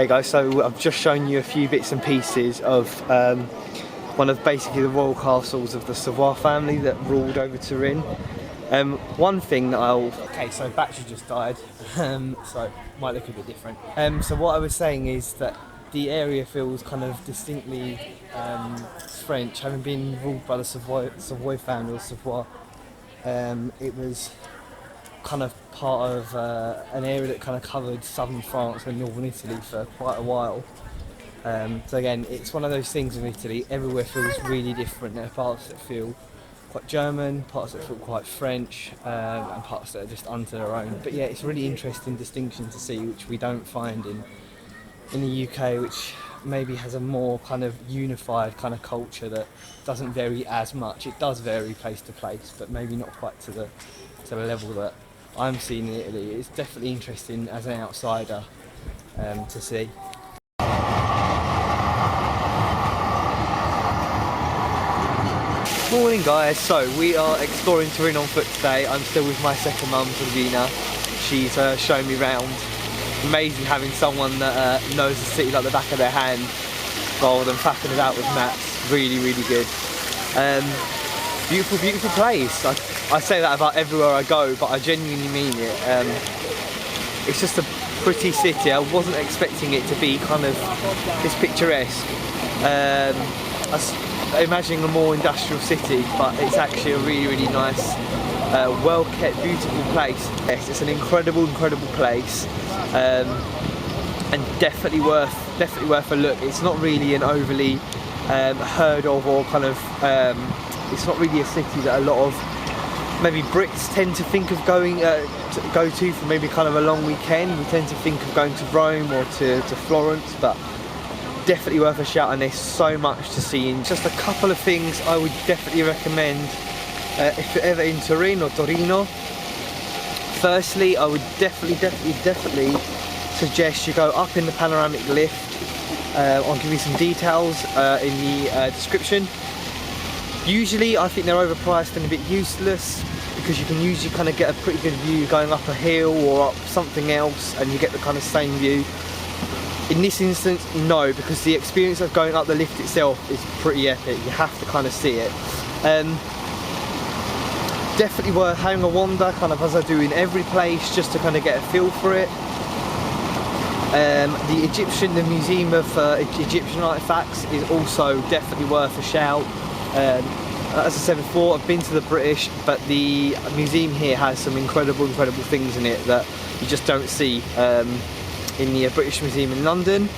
Okay guys, so I've just shown you a few bits and pieces of one of basically the royal castles of the Savoy family that ruled over Turin. One thing that okay, so battery just died, so might look a bit different. So what I was saying is that the area feels kind of distinctly French, having been ruled by the Savoy family, or Savoy. It was kind of part of an area that kind of covered southern France and northern Italy for quite a while. So again, it's one of those things in Italy, everywhere feels really different. There are parts that feel quite German, parts that feel quite French, and parts that are just unto their own. But yeah, it's a really interesting distinction to see, which we don't find in the UK, which maybe has a more kind of unified kind of culture that doesn't vary as much. It does vary place to place, but maybe not quite to the level that I'm seeing in Italy. It's definitely interesting as an outsider to see. Morning guys, so we are exploring Turin on foot today. I'm still with my second mum, Georgina. She's showing me round. Amazing having someone that knows the city like the back of their hand rather than faffing it out with maps. Really, really good. Beautiful, beautiful place. I say that about everywhere I go, but I genuinely mean it. It's just a pretty city. I wasn't expecting it to be kind of this picturesque. I imagining a more industrial city, but it's actually a really, really nice, well-kept, beautiful place. Yes, it's an incredible, incredible place, and definitely worth a look. It's not really an overly heard of, or kind of, it's not really a city that a lot of maybe Brits tend to think of going to go to for maybe kind of a long weekend. We tend to think of going to Rome or to Florence, but definitely worth a shout, and there's so much to see. And just a couple of things I would definitely recommend if you're ever in Turin or Torino. Firstly, I would definitely suggest you go up in the panoramic lift. I'll give you some details in the description. Usually I think they're overpriced and a bit useless, because you can usually kind of get a pretty good view going up a hill or up something else, and you get the kind of same view. In this instance, no, because the experience of going up the lift itself is pretty epic. You have to kind of see it. Definitely worth having a wander, kind of as I do in every place, just to kind of get a feel for it. The Museum of Egyptian Artefacts is also definitely worth a shout. As I said before, I've been to the British, but the museum here has some incredible things in it that you just don't see in the British Museum in London.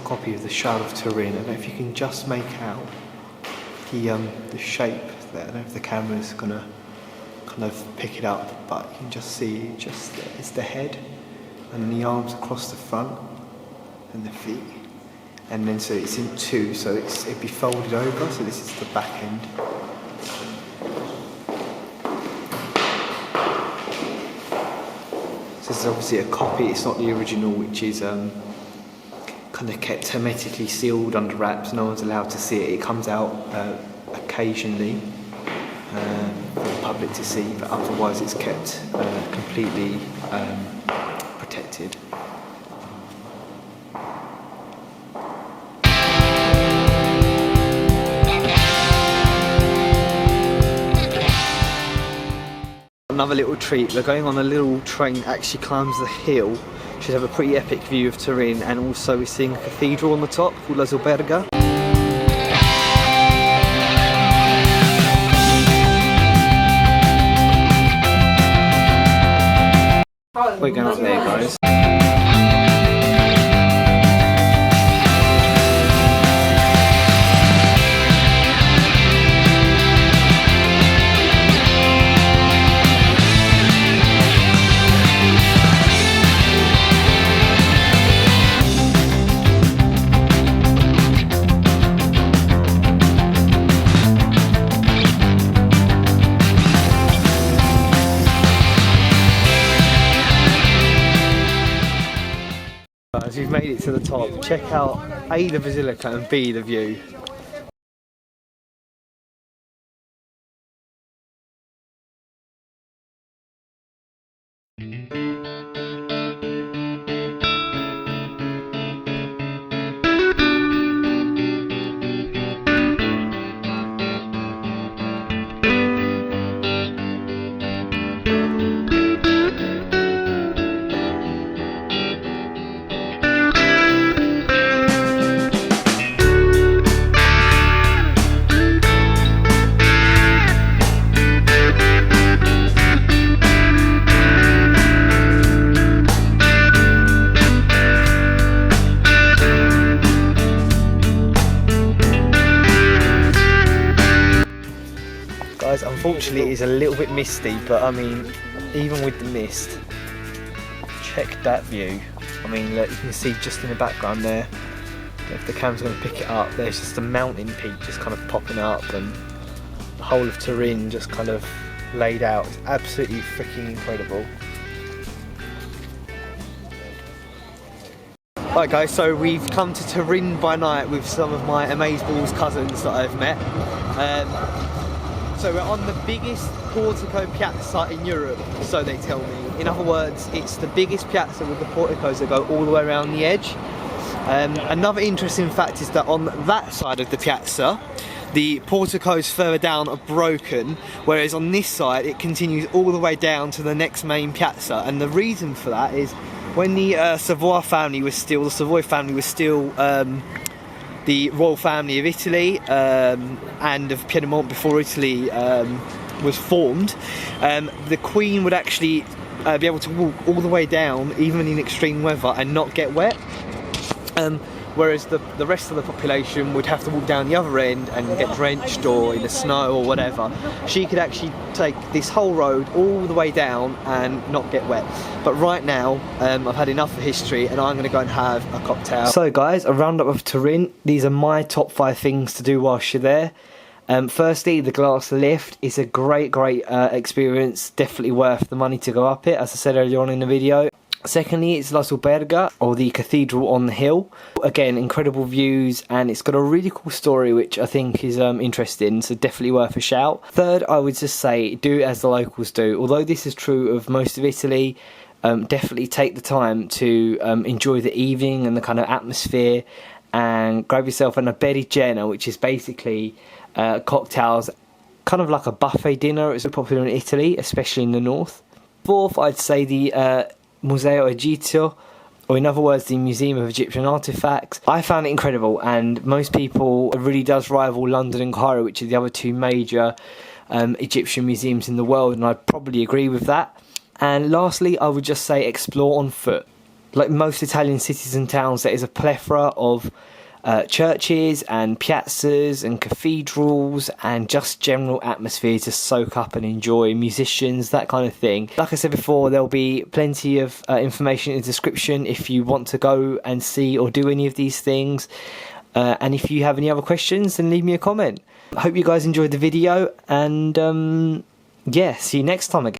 Copy of the Shard of Turin. I don't know if you can just make out the shape there. I don't know if the camera's gonna kind of pick it up, but you can just see it's the head and the arms across the front and the feet, and then so it's in two, so it'd be folded over. So this is the back end. So this is obviously a copy. It's not the original, which is kind of kept hermetically sealed under wraps. No one's allowed to see it. It comes out occasionally for the public to see, but otherwise it's kept completely protected. Another little treat, we're going on a little train that actually climbs the hill. Should have a pretty epic view of Turin, and also we're seeing a cathedral on the top called La Superga. we're going up there, guys. As we've made it to the top, check out A, the basilica, and B, the view. Guys, unfortunately it is a little bit misty, but I mean, even with the mist, check that view. I mean, look, you can see just in the background there, if the camera's going to pick it up, there's just a mountain peak just kind of popping up, and the whole of Turin just kind of laid out. It's absolutely freaking incredible. Right guys, so we've come to Turin by night with some of my amazeballs cousins that I've met. So we're on the biggest portico piazza in Europe, so they tell me. In other words, it's the biggest piazza with the porticos that go all the way around the edge. Another interesting fact is that on that side of the piazza, the porticos further down are broken, whereas on this side it continues all the way down to the next main piazza. And the reason for that is when the Savoy family was still the royal family of Italy and of Piedmont before Italy was formed, the Queen would actually be able to walk all the way down, even in extreme weather, and not get wet. Whereas the rest of the population would have to walk down the other end and get drenched or in the snow or whatever. She could actually take this whole road all the way down and not get wet. But right now, I've had enough of history and I'm going to go and have a cocktail. So guys, a roundup of Turin. These are my top 5 things to do whilst you're there. Firstly, the glass lift is a great experience, definitely worth the money to go up it, as I said earlier on in the video. Secondly, it's La Superga, or the cathedral on the hill. Again, incredible views, and it's got a really cool story which I think is interesting, so definitely worth a shout. Third, I would just say, do as the locals do. Although this is true of most of Italy, definitely take the time to enjoy the evening and the kind of atmosphere, and grab yourself an apericena, which is basically cocktails, kind of like a buffet dinner. It's popular in Italy, especially in the north. Fourth, I'd say the Museo Egizio, or in other words, the Museum of Egyptian Artefacts. I found it incredible, and most people, it really does rival London and Cairo, which are the other 2 major Egyptian museums in the world, and I'd probably agree with that. And lastly, I would just say explore on foot. Like most Italian cities and towns, there is a plethora of churches and piazzas and cathedrals and just general atmosphere to soak up and enjoy, musicians, that kind of thing. Like I said before, there'll be plenty of information in the description if you want to go and see or do any of these things. And if you have any other questions, then leave me a comment. I hope you guys enjoyed the video, and yeah, see you next time again.